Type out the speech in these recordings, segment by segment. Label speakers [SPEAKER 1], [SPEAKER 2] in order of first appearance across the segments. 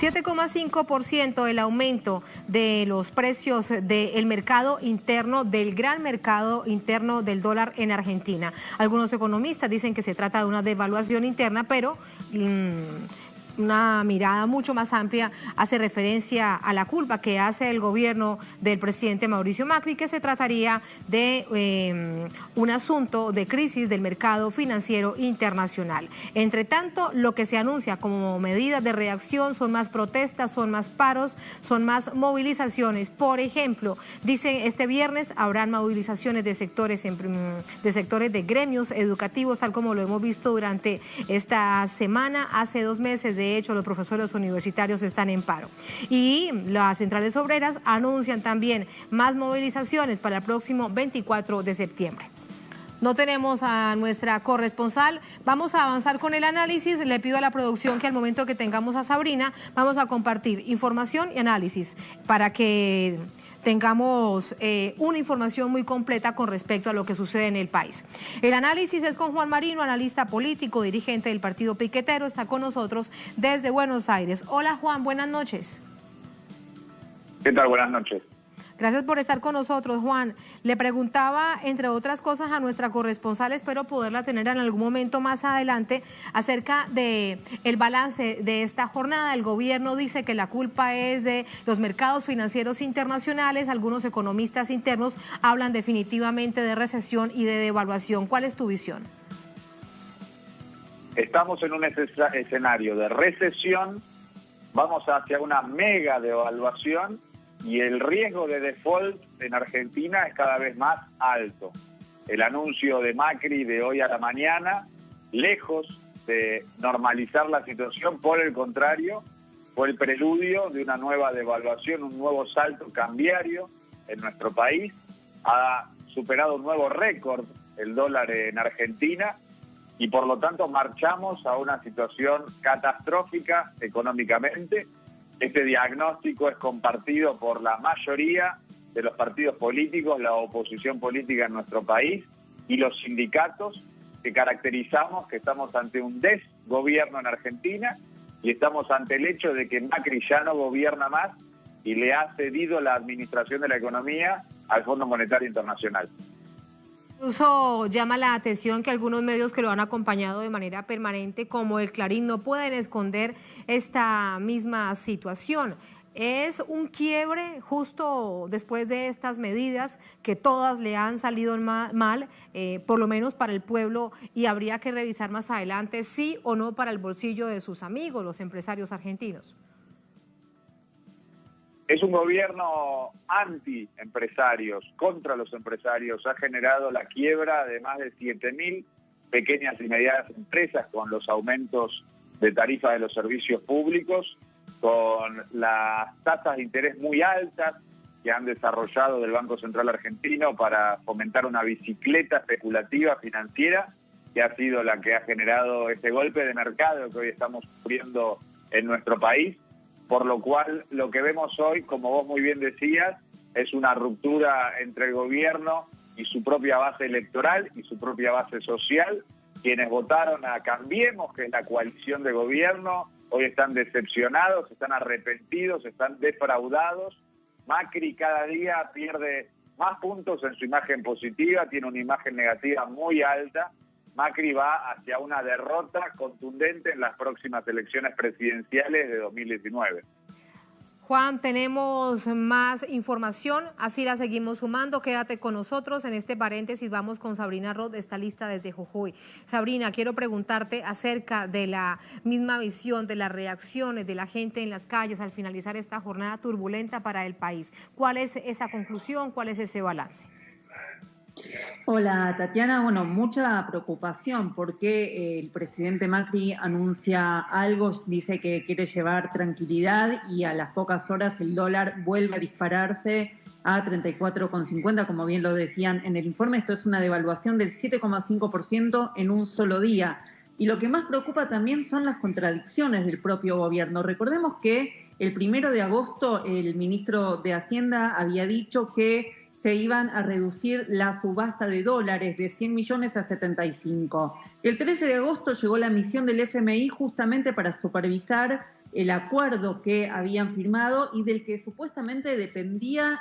[SPEAKER 1] 7,5% el aumento de los precios del mercado interno, del gran mercado interno del dólar en Argentina. Algunos economistas dicen que se trata de una devaluación interna, pero una mirada mucho más amplia hace referencia a la culpa que hace el gobierno del presidente Mauricio Macri, que se trataría de un asunto de crisis del mercado financiero internacional. Entre tanto, lo que se anuncia como medidas de reacción son más protestas, son más paros, son más movilizaciones. Por ejemplo, dicen este viernes habrán movilizaciones de sectores de gremios educativos, tal como lo hemos visto durante esta semana. Hace 2 meses, de hecho, los profesores universitarios están en paro. Y las centrales obreras anuncian también más movilizaciones para el próximo 24 de septiembre. No tenemos a nuestra corresponsal. Vamos a avanzar con el análisis. Le pido a la producción que al momento que tengamos a Sabrina, vamos a compartir información y análisis para que tengamos una información muy completa con respecto a lo que sucede en el país. El análisis es con Juan Marino, analista político, dirigente del Partido Piquetero. Está con nosotros desde Buenos Aires. Hola Juan, buenas noches.
[SPEAKER 2] ¿Qué tal? Buenas noches.
[SPEAKER 1] Gracias por estar con nosotros, Juan. Le preguntaba, entre otras cosas, a nuestra corresponsal, espero poderla tener en algún momento más adelante, acerca de el balance de esta jornada. El gobierno dice que la culpa es de los mercados financieros internacionales. Algunos economistas internos hablan definitivamente de recesión y de devaluación. ¿Cuál es tu visión?
[SPEAKER 2] Estamos en un escenario de recesión, vamos hacia una mega devaluación, y el riesgo de default en Argentina es cada vez más alto. El anuncio de Macri de hoy a la mañana, lejos de normalizar la situación, por el contrario, fue el preludio de una nueva devaluación, un nuevo salto cambiario en nuestro país. Ha superado un nuevo récord el dólar en Argentina y por lo tanto marchamos a una situación catastrófica económicamente. Este diagnóstico es compartido por la mayoría de los partidos políticos, la oposición política en nuestro país y los sindicatos, que caracterizamos que estamos ante un desgobierno en Argentina y estamos ante el hecho de que Macri ya no gobierna más y le ha cedido la administración de la economía al Fondo Monetario Internacional.
[SPEAKER 1] Incluso llama la atención que algunos medios que lo han acompañado de manera permanente, como el Clarín, no pueden esconder esta misma situación. ¿Es un quiebre justo después de estas medidas que todas le han salido mal, por lo menos para el pueblo, y habría que revisar más adelante sí o no para el bolsillo de sus amigos, los empresarios argentinos?
[SPEAKER 2] Es un gobierno anti-empresarios, contra los empresarios. Ha generado la quiebra de más de 7.000 pequeñas y medianas empresas con los aumentos de tarifa de los servicios públicos, con las tasas de interés muy altas que han desarrollado del Banco Central Argentino para fomentar una bicicleta especulativa financiera, que ha sido la que ha generado este golpe de mercado que hoy estamos sufriendo en nuestro país. Por lo cual, lo que vemos hoy, como vos muy bien decías, es una ruptura entre el gobierno y su propia base electoral y su propia base social. Quienes votaron a Cambiemos, que es la coalición de gobierno, hoy están decepcionados, están arrepentidos, están defraudados. Macri cada día pierde más puntos en su imagen positiva, tiene una imagen negativa muy alta. Macri va hacia una derrota contundente en las próximas elecciones presidenciales de 2019.
[SPEAKER 1] Juan, tenemos más información, así la seguimos sumando. Quédate con nosotros. En este paréntesis vamos con Sabrina Roth, está lista desde Jujuy. Sabrina, quiero preguntarte acerca de la misma visión, de las reacciones de la gente en las calles al finalizar esta jornada turbulenta para el país. ¿Cuál es esa conclusión? ¿Cuál es ese balance?
[SPEAKER 3] Hola Tatiana, bueno, mucha preocupación porque el presidente Macri anuncia algo, dice que quiere llevar tranquilidad y a las pocas horas el dólar vuelve a dispararse a 34,50, como bien lo decían en el informe. Esto es una devaluación del 7,5% en un solo día. Y lo que más preocupa también son las contradicciones del propio gobierno. Recordemos que el 1 de agosto el ministro de Hacienda había dicho que se iban a reducir la subasta de dólares de 100 millones a 75. El 13 de agosto llegó la misión del FMI justamente para supervisar el acuerdo que habían firmado y del que supuestamente dependía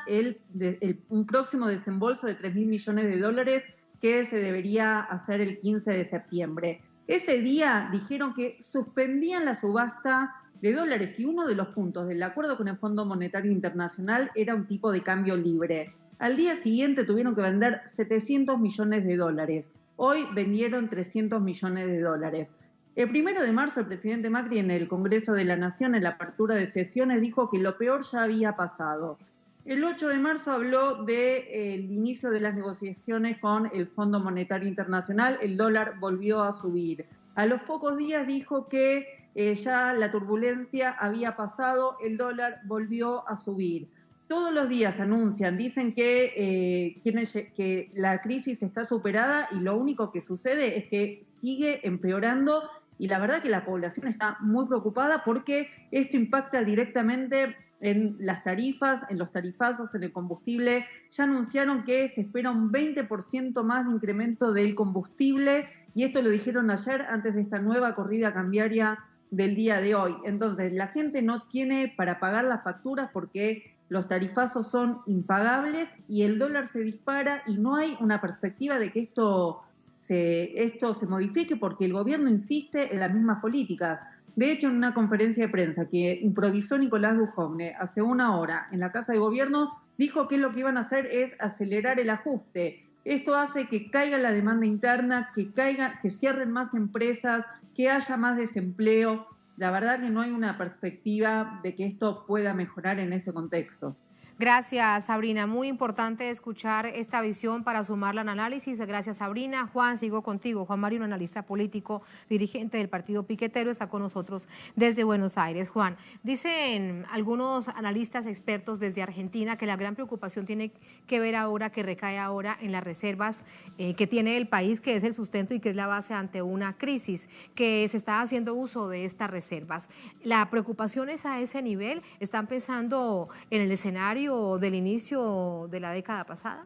[SPEAKER 3] un próximo desembolso de 3.000 millones de dólares que se debería hacer el 15 de septiembre. Ese día dijeron que suspendían la subasta de dólares y uno de los puntos del acuerdo con el Fondo Monetario Internacional era un tipo de cambio libre. Al día siguiente tuvieron que vender 700 millones de dólares. Hoy vendieron 300 millones de dólares. El 1 de marzo el presidente Macri en el Congreso de la Nación, en la apertura de sesiones, dijo que lo peor ya había pasado. El 8 de marzo habló del inicio de las negociaciones con el Fondo Monetario Internacional, el dólar volvió a subir. A los pocos días dijo que ya la turbulencia había pasado, el dólar volvió a subir. Todos los días anuncian, dicen que la crisis está superada y lo único que sucede es que sigue empeorando y la verdad que la población está muy preocupada porque esto impacta directamente en las tarifas, en los tarifazos, en el combustible. Ya anunciaron que se espera un 20% más de incremento del combustible y esto lo dijeron ayer antes de esta nueva corrida cambiaria del día de hoy. Entonces, la gente no tiene para pagar las facturas porque los tarifazos son impagables y el dólar se dispara y no hay una perspectiva de que esto se modifique porque el gobierno insiste en las mismas políticas. De hecho, en una conferencia de prensa que improvisó Nicolás Dujovne hace una hora en la Casa de Gobierno, dijo que lo que iban a hacer es acelerar el ajuste. Esto hace que caiga la demanda interna, que cierren más empresas, que haya más desempleo. La verdad que no hay una perspectiva de que esto pueda mejorar en este contexto.
[SPEAKER 1] Gracias, Sabrina. Muy importante escuchar esta visión para sumarla al análisis. Gracias, Sabrina. Juan, sigo contigo. Juan Mario, un analista político, dirigente del partido piquetero, está con nosotros desde Buenos Aires. Juan, dicen algunos analistas expertos desde Argentina que la gran preocupación tiene que ver ahora, que recae ahora en las reservas que tiene el país, que es el sustento y que es la base ante una crisis, que se está haciendo uso de estas reservas. ¿La preocupación es a ese nivel? ¿Están pensando en el escenario del inicio de la década pasada?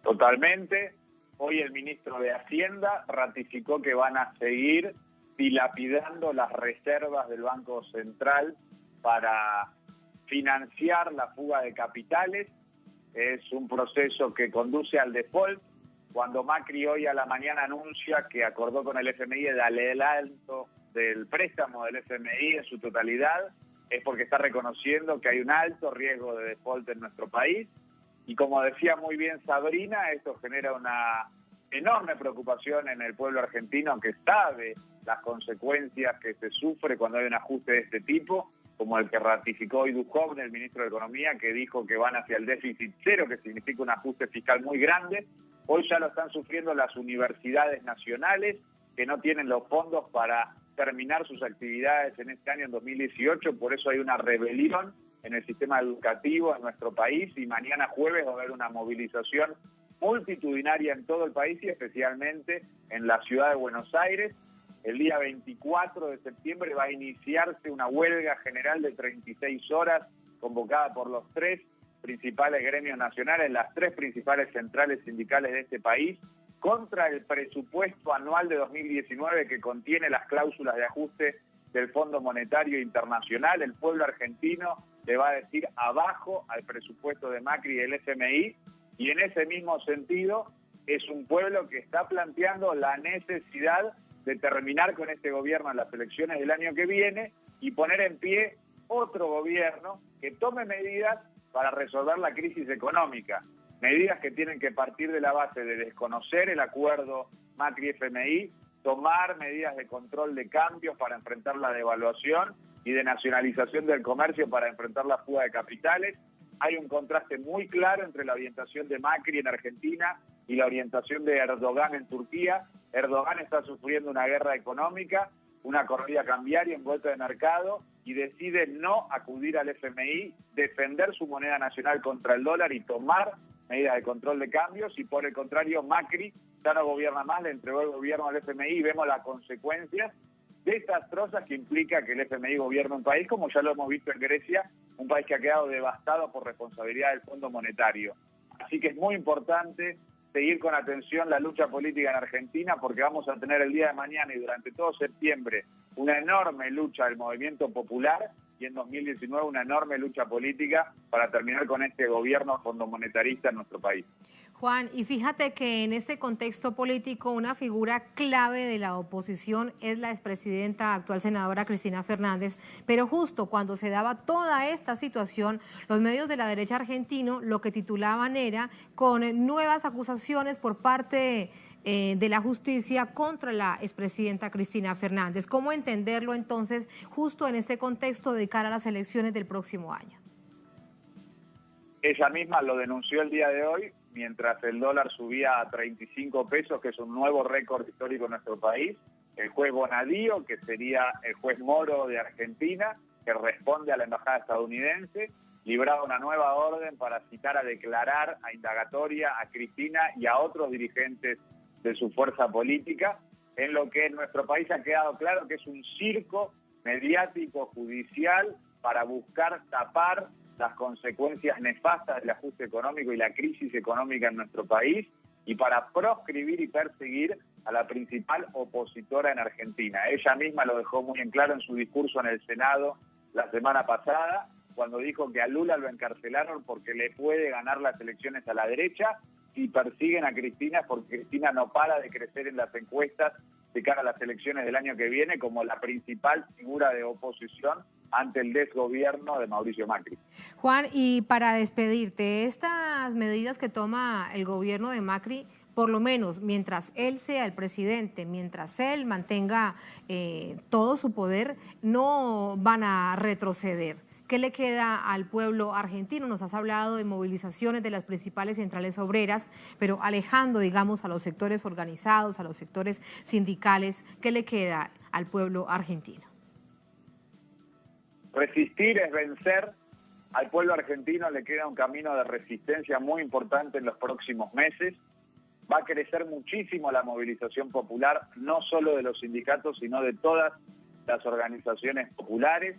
[SPEAKER 2] Totalmente. Hoy el ministro de Hacienda ratificó que van a seguir dilapidando las reservas del Banco Central para financiar la fuga de capitales. Es un proceso que conduce al default. Cuando Macri hoy a la mañana anuncia que acordó con el FMI el adelanto del préstamo del FMI en su totalidad, es porque está reconociendo que hay un alto riesgo de default en nuestro país. Y como decía muy bien Sabrina, esto genera una enorme preocupación en el pueblo argentino que sabe las consecuencias que se sufre cuando hay un ajuste de este tipo, como el que ratificó hoy Dujovne, el ministro de Economía, que dijo que van hacia el déficit cero, que significa un ajuste fiscal muy grande. Hoy ya lo están sufriendo las universidades nacionales, que no tienen los fondos para terminar sus actividades en este año, en 2018, por eso hay una rebelión en el sistema educativo en nuestro país y mañana jueves va a haber una movilización multitudinaria en todo el país y especialmente en la ciudad de Buenos Aires. El día 24 de septiembre va a iniciarse una huelga general de 36 horas convocada por los 3 principales gremios nacionales, las 3 principales centrales sindicales de este país, contra el presupuesto anual de 2019 que contiene las cláusulas de ajuste del Fondo Monetario Internacional. El pueblo argentino le va a decir abajo al presupuesto de Macri y el FMI, y en ese mismo sentido es un pueblo que está planteando la necesidad de terminar con este gobierno en las elecciones del año que viene y poner en pie otro gobierno que tome medidas para resolver la crisis económica. Medidas que tienen que partir de la base de desconocer el acuerdo Macri-FMI, tomar medidas de control de cambios para enfrentar la devaluación y de nacionalización del comercio para enfrentar la fuga de capitales. Hay un contraste muy claro entre la orientación de Macri en Argentina y la orientación de Erdogan en Turquía. Erdogan está sufriendo una guerra económica, una corrida cambiaria en vuelta de mercado y decide no acudir al FMI, defender su moneda nacional contra el dólar y tomar medidas de control de cambios, y por el contrario Macri ya no gobierna más, le entregó el gobierno al FMI y vemos las consecuencias desastrosas que implica que el FMI gobierna un país, como ya lo hemos visto en Grecia, un país que ha quedado devastado por responsabilidad del Fondo Monetario. Así que es muy importante seguir con atención la lucha política en Argentina, porque vamos a tener el día de mañana y durante todo septiembre una enorme lucha del movimiento popular y en 2019 una enorme lucha política para terminar con este gobierno fondomonetarista en nuestro país.
[SPEAKER 1] Juan, y fíjate que en este contexto político una figura clave de la oposición es la expresidenta, actual senadora Cristina Fernández, pero justo cuando se daba toda esta situación, los medios de la derecha argentino lo que titulaban era con nuevas acusaciones por parte de la justicia contra la expresidenta Cristina Fernández. ¿Cómo entenderlo entonces justo en este contexto de cara a las elecciones del próximo año?
[SPEAKER 2] Ella misma lo denunció el día de hoy, mientras el dólar subía a 35 pesos, que es un nuevo récord histórico en nuestro país. El juez Bonadío, que sería el juez Moro de Argentina, que responde a la embajada estadounidense, libraba una nueva orden para citar a declarar, a indagatoria, a Cristina y a otros dirigentes de su fuerza política, en lo que en nuestro país ha quedado claro que es un circo mediático, judicial, para buscar tapar las consecuencias nefastas del ajuste económico y la crisis económica en nuestro país, y para proscribir y perseguir a la principal opositora en Argentina. Ella misma lo dejó muy en claro en su discurso en el Senado la semana pasada, cuando dijo que a Lula lo encarcelaron porque le puede ganar las elecciones a la derecha, y persiguen a Cristina porque Cristina no para de crecer en las encuestas de cara a las elecciones del año que viene como la principal figura de oposición ante el desgobierno de Mauricio Macri.
[SPEAKER 1] Juan, y para despedirte, estas medidas que toma el gobierno de Macri, por lo menos mientras él sea el presidente, mientras él mantenga todo su poder, no van a retroceder. ¿Qué le queda al pueblo argentino? Nos has hablado de movilizaciones de las principales centrales obreras, pero alejando, digamos, a los sectores organizados, a los sectores sindicales, ¿qué le queda al pueblo argentino?
[SPEAKER 2] Resistir es vencer. Al pueblo argentino le queda un camino de resistencia muy importante en los próximos meses. Va a crecer muchísimo la movilización popular, no solo de los sindicatos, sino de todas las organizaciones populares.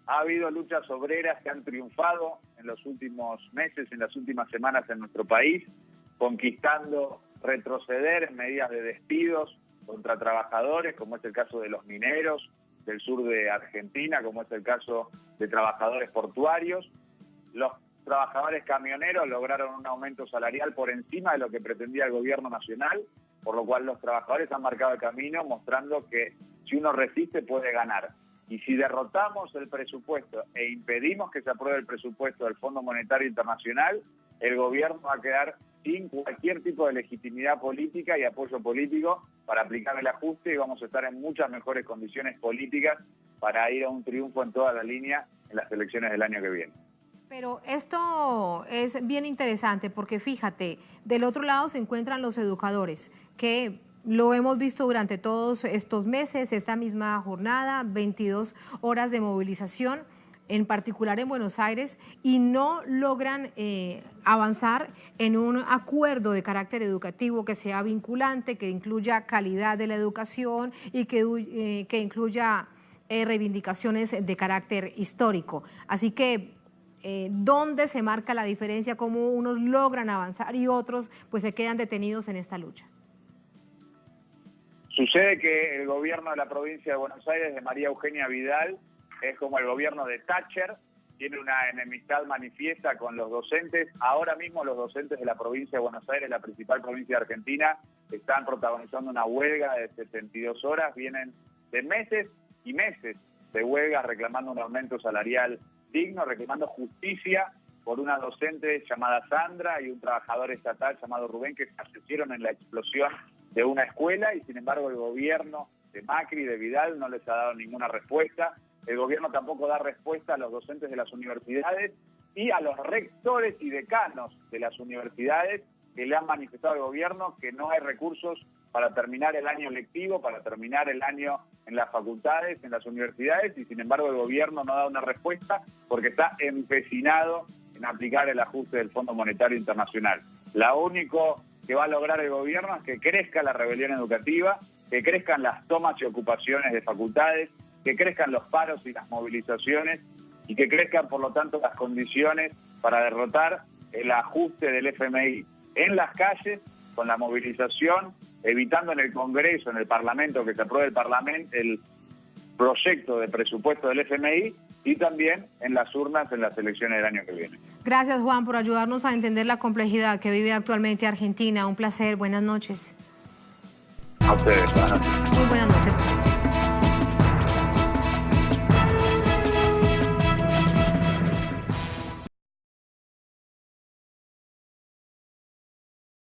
[SPEAKER 2] Ha habido luchas obreras que han triunfado en los últimos meses, en las últimas semanas en nuestro país, conquistando retroceder en medidas de despidos contra trabajadores, como es el caso de los mineros del sur de Argentina, como es el caso de trabajadores portuarios. Los trabajadores camioneros lograron un aumento salarial por encima de lo que pretendía el gobierno nacional, por lo cual los trabajadores han marcado el camino, mostrando que si uno resiste puede ganar. Y si derrotamos el presupuesto e impedimos que se apruebe el presupuesto del Fondo Monetario Internacional, el gobierno va a quedar sin cualquier tipo de legitimidad política y apoyo político para aplicar el ajuste, y vamos a estar en muchas mejores condiciones políticas para ir a un triunfo en toda la línea en las elecciones del año que viene.
[SPEAKER 1] Pero esto es bien interesante porque fíjate, del otro lado se encuentran los educadores que lo hemos visto durante todos estos meses, esta misma jornada, 22 horas de movilización, en particular en Buenos Aires, y no logran avanzar en un acuerdo de carácter educativo que sea vinculante, que incluya calidad de la educación y que incluya reivindicaciones de carácter histórico. Así que, ¿dónde se marca la diferencia? ¿Cómo unos logran avanzar y otros pues se quedan detenidos en esta lucha?
[SPEAKER 2] Sucede que el gobierno de la provincia de Buenos Aires, de María Eugenia Vidal, es como el gobierno de Thatcher, tiene una enemistad manifiesta con los docentes. Ahora mismo los docentes de la provincia de Buenos Aires, la principal provincia de Argentina, están protagonizando una huelga de 72 horas, vienen de meses y meses de huelga reclamando un aumento salarial digno, reclamando justicia por una docente llamada Sandra y un trabajador estatal llamado Rubén que fallecieron en la explosión de una escuela, y sin embargo el gobierno de Macri, de Vidal, no les ha dado ninguna respuesta. El gobierno tampoco da respuesta a los docentes de las universidades y a los rectores y decanos de las universidades que le han manifestado al gobierno que no hay recursos para terminar el año lectivo, para terminar el año en las facultades, en las universidades, y sin embargo el gobierno no da una respuesta porque está empecinado en aplicar el ajuste del Fondo Monetario Internacional. Lo único que va a lograr el gobierno es que crezca la rebelión educativa, que crezcan las tomas y ocupaciones de facultades, que crezcan los paros y las movilizaciones, y que crezcan, por lo tanto, las condiciones para derrotar el ajuste del FMI en las calles, con la movilización, evitando en el Congreso, en el Parlamento, que se apruebe proyecto de presupuesto del FMI y también en las urnas en las elecciones del año que viene.
[SPEAKER 1] Gracias, Juan, por ayudarnos a entender la complejidad que vive actualmente Argentina. Un placer. Buenas noches.
[SPEAKER 2] A ustedes. Buenas noches.
[SPEAKER 1] Muy buenas noches.